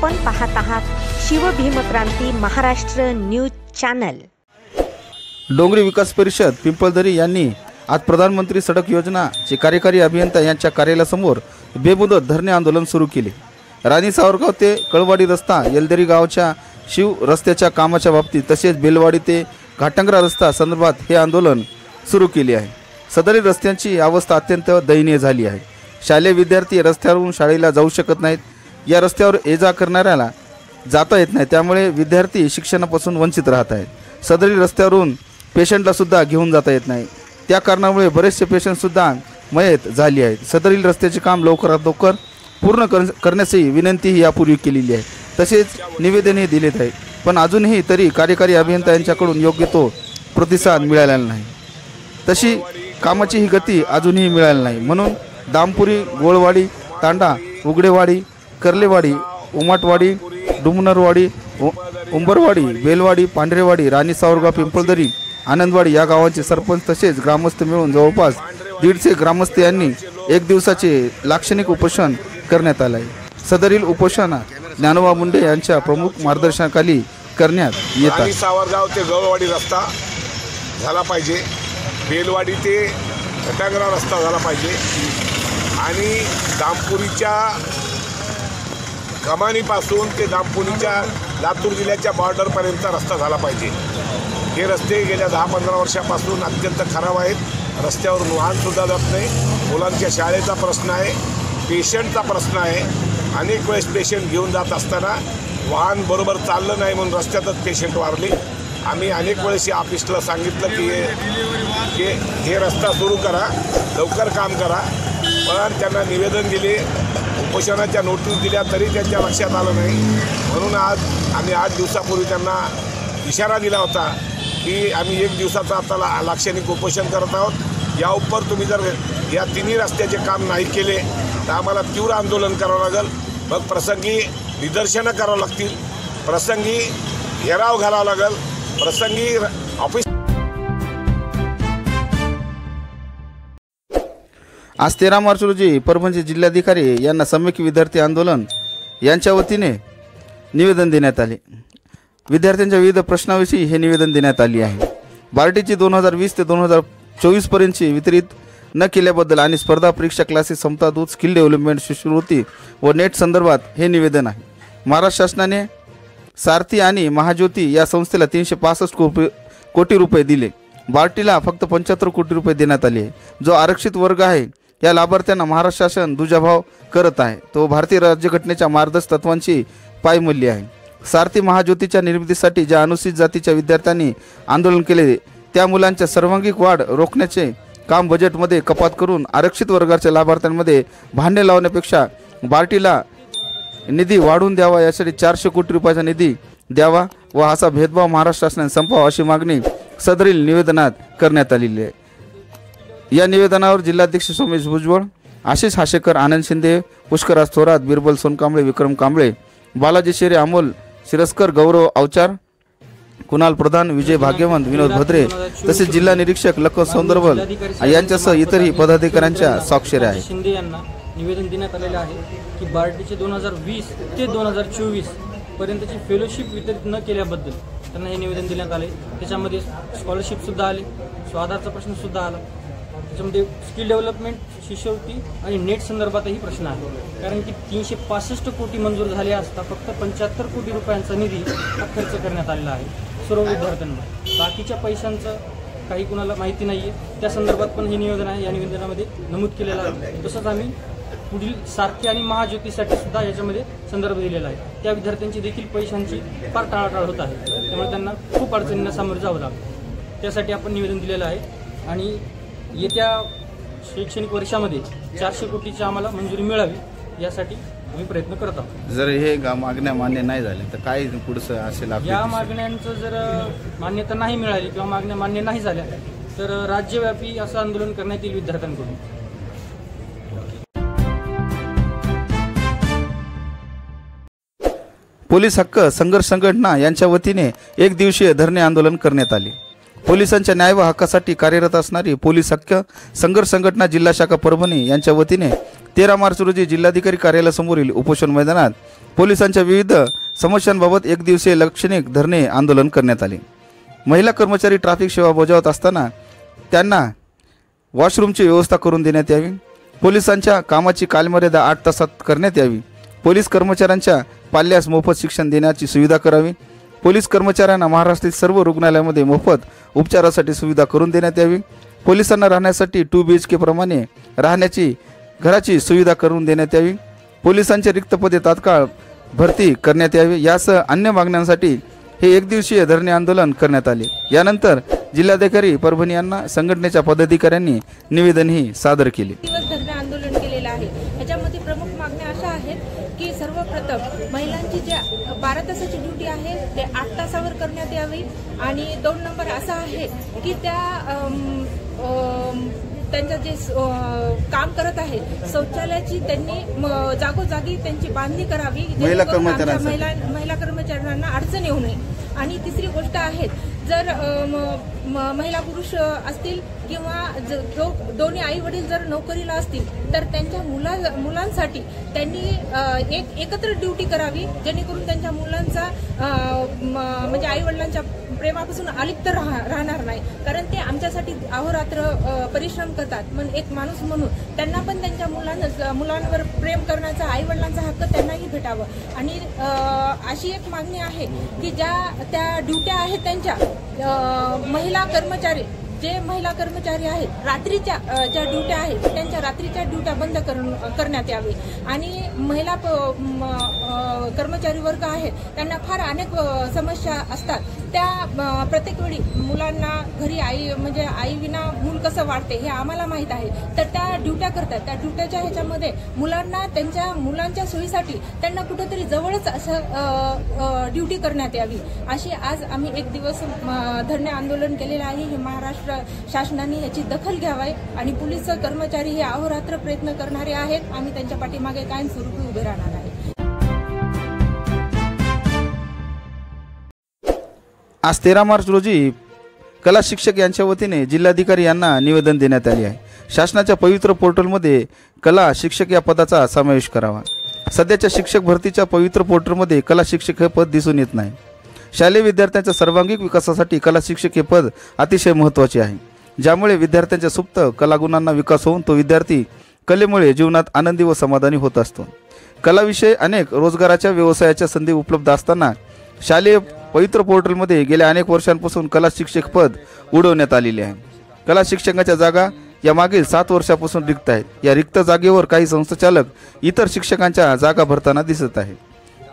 आपण पाहत आहात शिवभीमक्रांती महाराष्ट्र न्यूज चॅनल। डोंगरी विकास परिषद पिंपळदरी यांनी आज प्रधानमंत्री सडक योजनाचे कार्यकारी अभियंता यांच्या कार्यालयासमोर बेमुदत धरणे आंदोलन सुरू केले। राणी सावरगाव ते कळवाडी रस्ता, येलदरी गावच्या शिव रस्त्याच्या कामाच्या बाबतीत तसेच बेलवाडी ते घाटंगरा रस्ता संदर्भात हे आंदोलन सुरू केले आहे। सदरील रस्त्यांची अवस्था अत्यंत दयनीय झाली आहे। शालेय विद्यार्थी रस्त्यावरून शाळेला जाऊ शकत नाहीत। या रस्त्यावर ये-जा करणाऱ्याला जाता येत नाही, त्यामुळे विद्यार्थी शिक्षणापासून वंचित राहत आहेत। सदरील रस्त्यावरून पेशंटला सुद्धा घेऊन जाता येत नाही, त्या कारणामुळे बरेचसे पेशंट सुद्धा मयत झाली आहेत। सदरील रस्त्याचे काम लवकरात लवकर पूर्ण करण्याची विनंती यापूर्वी केलेली आहे, तसेच निवेदनही दिलेत आहे, पण अजूनही तरी कार्यकारी अभियंता यांच्याकडून योग्य तो प्रतिसाद मिळालेला नाही। तशी कामाची ही गती अजूनही मिळाली नाही, म्हणून दामपुरी, गोळवाडी, तांडा, उगडेवाडी, कर्लेवाडी, उमाटवाडी, डुमनरवाडी, उंबरवाडी, बेलवाडी, पांढरेवाडी, राणी सावरगाव, पिंपळदरी, आनंदवाडी या गावांचे सरपंच तसेच ग्रामस्थ मिळून जवळपास 150 ग्रामस्थ यांनी एक दिवसाचे लाक्षणिक उपोषण करण्यात आले आहे। सदरील उपोषण ज्ञानोबा मुंडे यांच्या प्रमुख मार्गदर्शनाखाली करण्यात येत आहे। राणी सावरगाव ते गवळवाडी रस्ता झाला पाहिजे, बेलवाडी ते घाटंगरा रस्ता झाला पाहिजे आणि दामपुरीच्या कमानीपासून ते दामपुरीच्या लातूर जिल्ह्याच्या बॉर्डरपर्यंत रस्ता झाला पाहिजे। हे रस्ते गेल्या 10-15 वर्षापासून अत्यंत खराब आहेत। रस्त्यावरून वाहनसुद्धा जात नाही। मुलांच्या शाळेचा प्रश्न आहे, पेशंटचा प्रश्न आहे। अनेक वेळेस पेशंट घेऊन जात असताना वाहन बरोबर चाललं नाही म्हणून रस्त्यातच पेशंट वारले। आम्ही अनेक वेळेस या ऑफिसला सांगितलं की हे रस्ता सुरू करा, लवकर काम करा, पण त्यांना निवेदन दिले, उपोषणाच्या नोटीस दिल्या, तरी त्यांच्या लक्षात आलं नाही। म्हणून आज आम्ही 8 दिवसापूर्वी त्यांना इशारा दिला होता की आम्ही 1 दिवसाचा आता लाक्षणिक उपोषण करत आहोत। या उपर तुम्ही जर या तिन्ही रस्त्याचे काम नाही केले तर आम्हाला तीव्र आंदोलन करावं लागेल। मग प्रसंगी निदर्शनं करावं लागतील, प्रसंगी घेराव घालावं लागेल, प्रसंगी ऑफिस। आज 13 मार्च रोजी परभणी जिल्हाधिकारी यांना सम्यक विद्यार्थी आंदोलन यांच्या वतीने निवेदन देण्यात आले। विद्यार्थ्यांच्या विविध प्रश्नाविषयी हे निवेदन देण्यात आले आहे। बार्टीची 2020 ते 2024 पर्यंतची वितरित न केल्याबद्दल आणि स्पर्धा परीक्षा क्लासेस, समता दूत, स्किल डेव्हलपमेंट, शिष्यवृत्ती व नेट संदर्भात हे निवेदन आहे। महाराष्ट्र शासनाने सारथी आणि महाज्योती या संस्थेला 365 कोटी रुपये दिले। बार्टीला फक्त 75 कोटी रुपये देण्यात आले। जो आरक्षित वर्ग आहे या लाभार्थ्यांना महाराष्ट्र शासन दुजाभाव करत आहे, तो भारतीय राज्यघटनेच्या मार्गदर्शक तत्वांची पायमल्ली आहे। सारथी महाज्योतीच्या निर्मितीसाठी ज्या अनुसूचित जातीच्या विद्यार्थ्यांनी आंदोलन केले त्या मुलांच्या सर्वांगीण वाढ रोखण्याचे काम बजेटमध्ये कपात करून आरक्षित वर्गाच्या लाभार्थ्यांमध्ये भांडे लावण्यापेक्षा बार्टीला निधी वाढवून द्यावा, यासाठी 400 कोटी रुपयाचा निधी द्यावा व असा भेदभाव महाराष्ट्र शासनाने संपवावा अशी मागणी सदरील निवेदनात करण्यात आलेली आहे। या निवेदनावर जिल्हाध्यक्ष सोमेश भुजबळ, आशिष हाशेकर, आनंद शिंदे, पुष्कराज थोरात, बिरबल सोनकांबळे, विक्रम कांबळे, बालाजी शेरे, अमोल शिरस्कर, गौरव अवचार, कुणाल प्रधान, विजय भाग्यवंत, विनोद भद्रे तसेच जिल्हा निरीक्षक लखन सौंदरबल यांच्यासह इतरही पदाधिकाऱ्यांच्या स्वाक्षऱ्या आहेत। शिंदे यांना निवेदन देण्यात आलेले आहे की बार्टीचे 2020 ते 2024 पर्यंतची फेलोशिप वितरित न केल्याबद्दल त्यांना हे निवेदन देण्यात आले। त्याच्यामध्ये स्कॉलरशिपसुद्धा आले, स्वाधारचा प्रश्नसुद्धा आला, त्याच्यामध्ये स्किल डेव्हलपमेंट, शिष्यवृत्ती आणि नेट संदर्भातही प्रश्न आहे। कारण की 365 कोटी मंजूर झाले असता फक्त 75 कोटी रुपयांचा निधी हा खर्च करण्यात आलेला आहे सर्व विद्यार्थ्यांना। बाकीच्या पैशांचं काही कुणाला माहिती नाही आहे, त्या संदर्भात पण हे निवेदन आहे, या निवेदनामध्ये नमूद केलेलं आहे। तसंच आम्ही पुढील सारथी आणि महाज्योतीसाठी सुद्धा याच्यामध्ये संदर्भ दिलेला आहे। त्या विद्यार्थ्यांची देखील पैशांची फार टाळाटाळ होत आहे, त्यामुळे त्यांना खूप अडचणींना सामोरं जावं लागतं। त्यासाठी आपण निवेदन दिलेलं आहे आणि येत्या शैक्षणिक वर्षामध्ये 400 कोटीची आम्हाला मंजुरी मिळावी यासाठी आम्ही प्रयत्न करत आहोत। जर हे मागण्या मान्य नाही झाल्या तर काय पुढचं असेल? या मागण्यांचं जर मान्यता नाही मिळाली किंवा मागण्या मान्य नाही झाल्या तर राज्यव्यापी असं आंदोलन करण्यात येईल विद्यार्थ्यांकडून। पोलीस हक्क संघर्ष संघटना यांच्या वतीने 1 दिवसीय धरणे आंदोलन करण्यात आले। पोलिसांच्या न्याय व हक्कासाठी कार्यरत असणारी पोलीस हक्क संघर्ष संघटना जिल्हा शाखा परभणी यांच्या वतीने 13 मार्च रोजी जिल्हाधिकारी कार्यालयासमोरील उपोषण मैदानात पोलिसांच्या विविध समस्यांबाबत एक दिवसीय लाक्षणिक धरणे आंदोलन करण्यात आले। महिला कर्मचारी ट्रॅफिक सेवा बजावत असताना त्यांना वॉशरूमची व्यवस्था करून देण्यात यावी, पोलिसांच्या कामाची कालमर्यादा 8 तासात करण्यात यावी, पोलीस कर्मचाऱ्यांच्या पाल्यास मोफत शिक्षण देण्याची सुविधा करावी, पोलीस कर्मचाऱ्यांना महाराष्ट्रातील सर्व रुग्णालयामध्ये मोफत उपचारासाठी सुविधा करून देण्यात यावी, पोलिसांना राहण्यासाठी 2 BHK प्रमाणे राहण्याची घराची सुविधा करून देण्यात यावी, पोलिसांच्या रिक्त पदे तात्काळ भरती करण्यात यावी यासह अन्य मागण्यांसाठी हे एक दिवसीय धरणे आंदोलन करण्यात आले। यानंतर जिल्हाधिकारी परभणी यांना संघटनेच्या पदाधिकाऱ्यांनी निवेदनही सादर केले। दिवस धरणे आंदोलन केलेलं आहे। याच्यामध्ये प्रमुख मागण्या अशा आहेत की सर्वप्रथम महिलांची जे 12 तासाची ड्युटी आहे ते 8 तासावर करण्यात यावी आणि 2 नंबर असा आहे की त्यांचं जे काम करत आहे शौचालयाची त्यांनी जागोजागी त्यांची बांधणी करावी, महिला कर्मचाऱ्यांना अडचण येऊ नये। आणि तिसरी गोष्ट आहे, जर महिला पुरुष असतील किंवा दोन्ही आई वडील जर नोकरीला असतील तर त्यांच्या मुलांसाठी त्यांनी एकत्र ड्युटी करावी, जेणेकरून त्यांच्या मुलांचा म्हणजे आई वडिलांच्या प्रेमापासून अलिप्त राहणार नाही, कारण ते आमच्यासाठी अहोरात्र परिश्रम करतात। पण एक माणूस म्हणून त्यांना पण त्यांच्या मुलांवर प्रेम करण्याचा आई वडिलांचा हक्क त्यांनाही भेटावं। आणि अशी एक मागणी आहे की त्या ड्युट्या आहेत त्यांच्या महिला कर्मचारी आहेत रात्रीच्या ज्या ड्युट्या आहेत त्यांच्या रात्रीच्या ड्युट्या बंद करण्यात यावी। आणि महिला कर्मचारी वर्ग आहेत त्यांना फार अनेक समस्या असतात, त्या प्रत्येक वेळी मुलांना घरी आई विना मूल कसं वाढते हे आम्हाला माहीत आहे, तर त्या ड्युट्या करतात। त्या ड्युट्याच्या ह्याच्यामध्ये मुलांना त्यांच्या मुलांच्या सोयीसाठी त्यांना कुठेतरी जवळच असं ड्युटी करण्यात यावी, अशी आज आम्ही एक दिवस धरणे आंदोलन केलेलं आहे। हे महाराष्ट्र शासनाने याची दखल घ्यावी आणि पोलीस कर्मचारी हे अहोरात्र प्रयत्न करणारे आहेत। आम्ही त्यांच्या पाठीमागे कायमस्वरूपी उभे राहणार आहे। आज 13 मार्च रोजी कला शिक्षक यांच्या वतीने जिल्हाधिकारी यांना निवेदन देण्यात आले आहे। शासनाच्या पवित्र पोर्टलमध्ये कला शिक्षक या पदाचा समावेश करावा। सध्याच्या शिक्षक भरतीच्या पवित्र पोर्टलमध्ये कला शिक्षक हे पद दिसून येत नाही। शालेय विद्यार्थ्यांच्या सर्वांगीण विकासासाठी कला शिक्षक हे पद अतिशय महत्त्वाचे आहे, ज्यामुळे विद्यार्थ्यांच्या सुप्त कलागुणांना विकास होऊन तो विद्यार्थी कलेमुळे जीवनात आनंदी व समाधानी होत असतो। कलाविषयी अनेक रोजगाराच्या व्यवसायाच्या संधी उपलब्ध असताना शालेय पवित्र पोर्टलमध्ये गेल्या अनेक वर्षांपासून कला शिक्षक पद उडवण्यात आलेले आहे। कला शिक्षकांच्या जागा या मागील 7 वर्षापासून रिक्त आहेत। या रिक्त जागेवर काही संस्थाचालक इतर शिक्षकांच्या जागा भरताना दिसत आहेत।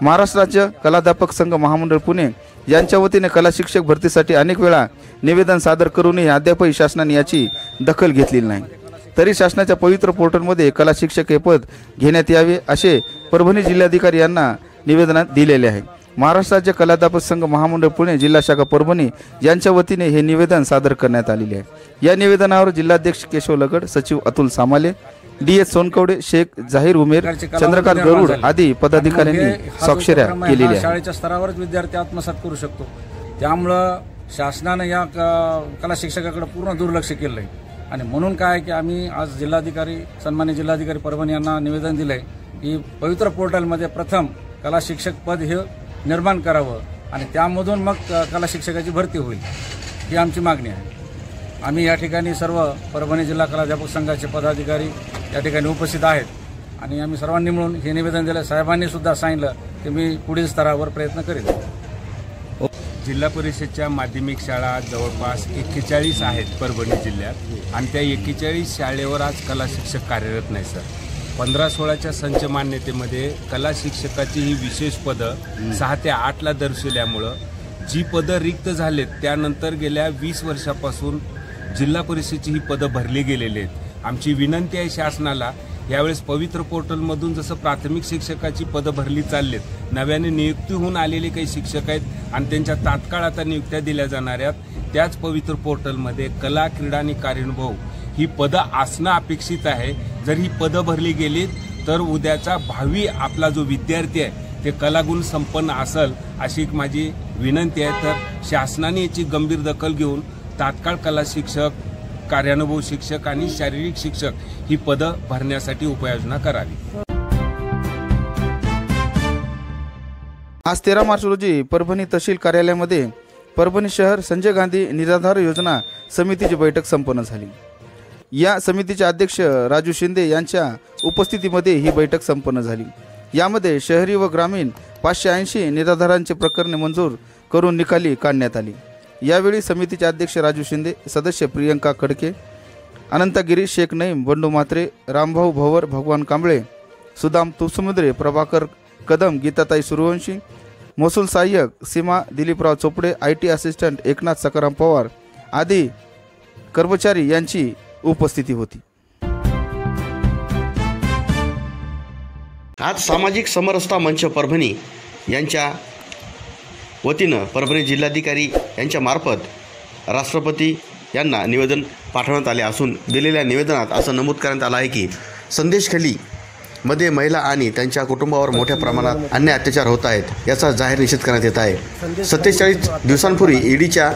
महाराष्ट्र राज्य कलाध्यापक संघ महामंडळ पुणे यांच्या वतीने कला शिक्षक भरतीसाठी अनेक वेळा निवेदन सादर करूनही अद्यापही शासनाने याची दखल घेतलेली नाही। तरी शासनाच्या पवित्र पोर्टलमध्ये कला शिक्षक हे पद घेण्यात यावे असे परभणी जिल्हाधिकारी यांना निवेदनात दिलेले आहे। महाराष्ट्र राज्य कलाध्यापक संघ महामंडळ पुणे जिल्हा शाखा परभणी यांच्या वतीने हे निवेदन सादर करण्यात आलेले आहे। या निवेदनावर जिल्हाध्यक्ष केशव लगड, सचिव अतुल सामाले, DS सोनकवडे, शेख जाहीर उमेर, चंद्रकांत गरुड आदी पदाधिकाऱ्यांनी स्वाक्षऱ्या केलेल्या आहेत। शाळेच्या स्तरावरच विद्यार्थी आत्मसात करू शकतो, त्यामुळं शासनानं या कला शिक्षकाकडे पूर्ण दुर्लक्ष केलं आहे। आणि म्हणून काय की आम्ही आज सन्मान्य जिल्हाधिकारी परभणी यांना निवेदन दिलंय की पवित्र पोर्टलमध्ये प्रथम कला शिक्षक पद हे निर्माण करावं आणि त्यामधून मग कला शिक्षकाची भरती होईल, ही आमची मागणी आहे। आम्ही या ठिकाणी सर्व परभणी जिल्हा कलाध्यापक संघाचे पदाधिकारी या ठिकाणी उपस्थित आहेत आणि आम्ही सर्वांनी मिळून हे निवेदन दिलं। साहेबांनी सुद्धा सांगितलं की मी पुढील स्तरावर प्रयत्न करेन। जिल्हा परिषदच्या माध्यमिक शाळा जवळपास 41 आहेत परभणी जिल्ह्यात आणि त्या 41 शाळेवर आज कला शिक्षक कार्यरत नाही सर। 15-16च्या संच मान्यतेमध्ये कला शिक्षकाची ही विशेष पदं 6 ते 8ला दर्शवल्यामुळं जी पदं रिक्त झालेत त्यानंतर गेल्या 20 वर्षापासून जिल्हा परिषदेची ही पदं भरली गेलेली आहेत। आमची विनंती आहे शासनाला, यावेळेस पवित्र पोर्टलमधून जसं प्राथमिक शिक्षकाची पदं भरली चाललेत, नव्याने नियुक्ती होऊन आलेले काही शिक्षक आहेत आणि त्यांच्या तात्काळ आता नियुक्त्या दिल्या जाणाऱ्यात, त्याच पवित्र पोर्टलमध्ये कला, क्रीडा आणि कार्यानुभव ही पदं असणं अपेक्षित आहे। जर ही पदं भरली गेली तर उद्याचा भावी आपला जो विद्यार्थी आहे ते कलागुण संपन्न असेल अशी एक माझी विनंती आहे। तर शासनाने याची गंभीर दखल घेऊन तात्काळ कला शिक्षक कार्यानुभव शिक्षक आणि शारीरिक शिक्षक ही पदं भरण्यासाठी उपाययोजना करावी। आज 13 मार्च रोजी परभणी तहसील कार्यालयामध्ये परभणी शहर संजय गांधी निराधार योजना समितीची बैठक संपन्न झाली। या समितीचे अध्यक्ष राजू शिंदे यांच्या उपस्थितीमध्ये ही बैठक संपन्न झाली। यामध्ये शहरी व ग्रामीण 580 निराधारांचे प्रकरणे मंजूर करून निकाली काढण्यात आली। यावेळी समितीचे अध्यक्ष राजू शिंदे, सदस्य प्रियंका खडके, अनंतगिरी, शेख नईम, बंडू म्हात्रे, रामभाऊ भवर, भगवान कांबळे, सुदाम तुसमुद्रे, प्रभाकर कदम, गीताताई सूर्यवंशी, महसूल सहाय्यक सीमा दिलीपराव चोपडे, IT असिस्टंट एकनाथ सकाराम पवार आदी कर्मचारी यांची उपस्थिती होती। आज सामाजिक समरसता मंच परभणी यांच्या वतीनं परभणी जिल्हाधिकारी यांच्या मार्फत राष्ट्रपती यांना निवेदन पाठवण्यात आले असून दिलेल्या निवेदनात असं नमूद करण्यात आलं आहे की संदेशखाली मध्ये महिला आणि त्यांच्या कुटुंबावर मोठ्या प्रमाणात अन्याय अत्याचार होत आहेत याचा जाहीर निषेध करण्यात येत आहे। 47 दिवसांपूर्वी ईडीच्या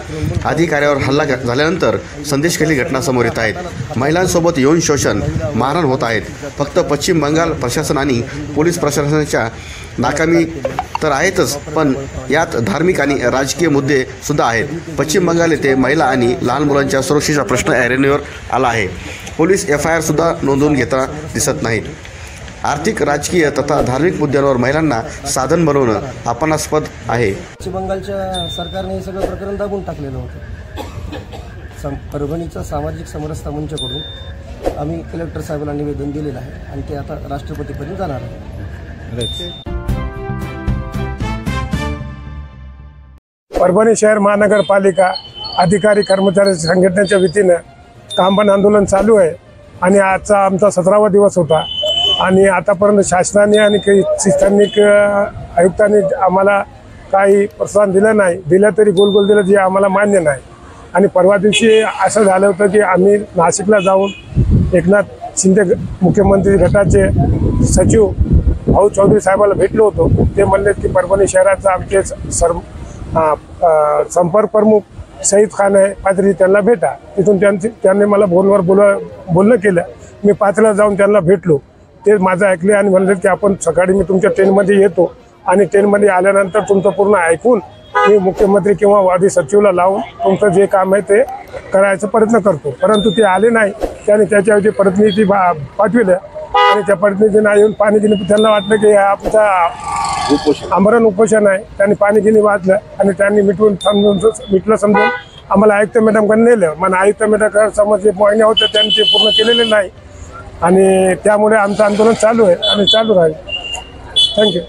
अधिकाऱ्यावर हल्ला झाल्यानंतर संदेशखाली घटना समोर येत आहेत। महिलांसोबत यौन शोषण, मारहाण होत आहेत। फक्त पश्चिम बंगाल प्रशासन आणि पोलीस प्रशासनाच्या नाकामी तर आहेतच, पण यात धार्मिक आणि राजकीय मुद्दे सुद्धा आहेत। पश्चिम बंगाल येथे महिला आणि लहान मुलांच्या सुरक्षेचा प्रश्न ऐरणीवर आला आहे। पोलीस FIR सुद्धा नोंदवून घेताना दिसत नाहीत। आर्थिक, राजकीय तथा धार्मिक मुद्द्यांवर महिलांना साधन बनवणं अपमानास्पद आहे। पश्चिम बंगालच्या सरकारने हे सगळं प्रकरण दाबून टाकलेलं होतं। परभणीचा सामाजिक समरसता मंचकडून आम्ही कलेक्टर साहेबांना निवेदन दिलेलं आहे आणि ते आता राष्ट्रपतीपर्यंत जाणार आहे। परभणी शहर महानगरपालिका अधिकारी कर्मचारी संघटनेच्या वतीनं कामबंद आंदोलन चालू आहे आणि आजचा आमचा 17वा दिवस होता आणि आतापर्यंत शासनाने आणि काही स्थानिक आयुक्तांनी आम्हाला काही प्रोत्साहन दिलं नाही, दिलं तरी गोल दिलं जे आम्हाला मान्य नाही। आणि परवा दिवशी असं झालं होतं की आम्ही नाशिकला जाऊन एकनाथ शिंदे मुख्यमंत्री गटाचे सचिव भाऊ चौधरी साहेबाला भेटलो होतो। ते म्हणले की परभणी शहराचा आमचे संपर्क प्रमुख सईद खान आहे, पात्री त्यांना भेटा। तिथून त्यांनी मला फोनवर बोलणं केलं। मी 5ला जाऊन त्यांना भेटलो। ते माझं ऐकले आणि म्हणले की आपण सकाळी मी तुमच्या ट्रेनमध्ये येतो आणि ट्रेनमध्ये आल्यानंतर तुमचं पूर्ण ऐकून मी मुख्यमंत्री किंवा वादी सचिवला लावून तुमचं जे काम आहे ते करायचा प्रयत्न करतो। परंतु ते आले नाही। त्याने त्याच्याऐवजी प्रतिनिधी पाठविलं आणि त्या प्रतिनिधींना येऊन पाणी गिनी त्यांना वाटलं की आमचा आमरण उपोषण आहे। त्यांनी पाणी गिनी वाचलं आणि त्यांनी मिटलं समजून आम्हाला आयुक्त मॅडमकडे नेलं। मला आयुक्त मॅडमकडे समज जे पॉईंट होते त्यांनी ते पूर्ण केलेले नाही आणि त्यामुळे आमचं आंदोलन चालू आहे आणि चालू राहील। थँक्यू।